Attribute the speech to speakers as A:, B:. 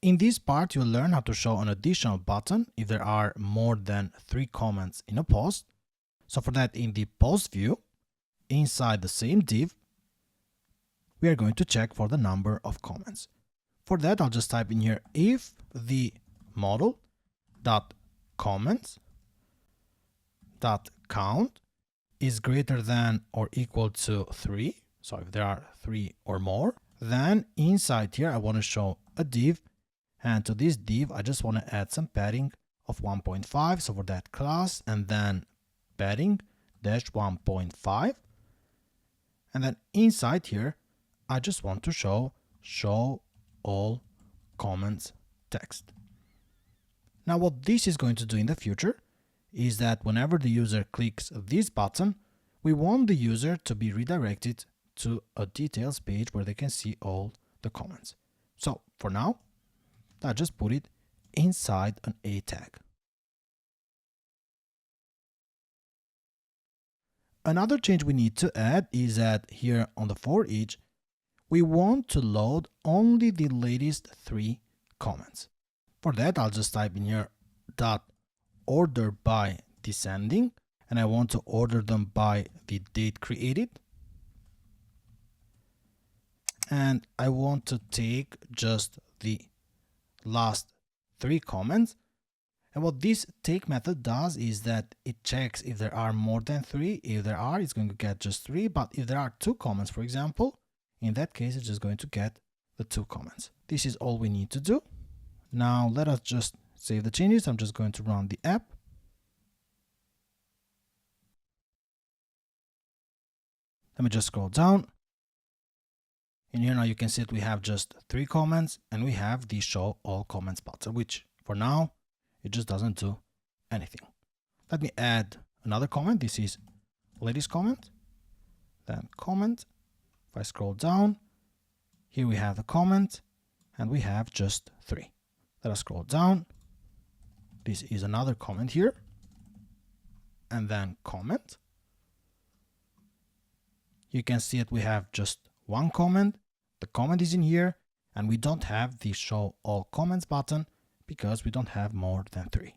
A: In this part, you'll learn how to show an additional button if there are more than 3 comments in a post. So for that, in the post view, inside the same div, we are going to check for the number of comments. For that, I'll just type in here if the model dot comments dot count is greater than or equal to 3. So if there are 3 or more, then inside here I want to show a div, and to this div I just want to add some padding of 1.5. So for that, class and then padding dash 1.5, and then inside here I just want to show all comments text. Now what this is going to do in the future is that whenever the user clicks this button, we want the user to be redirected to a details page where they can see all the comments. So for now, I just put it inside an A tag. Another change we need to add is that here on the for each, we want to load only the latest 3 comments. For that, I'll just type in here dot order by descending, and I want to order them by the date created. And I want to take just the last 3 comments. And what this take method does is that it checks if there are more than 3. If there are, it's going to get just 3. But if there are 2 comments, for example, in that case, it's just going to get the 2 comments. This is all we need to do. Now let us just save the changes. I'm just going to run the app. Let me just scroll down. In here now you can see that we have just 3 comments and we have the show all comments button, which for now, it just doesn't do anything. Let me add another comment. This is latest comment, then comment. If I scroll down, here we have the comment and we have just 3. Let us scroll down. This is another comment here, and then comment. You can see that we have just 1 comment. The comment is in here, and we don't have the show all comments button because we don't have more than 3.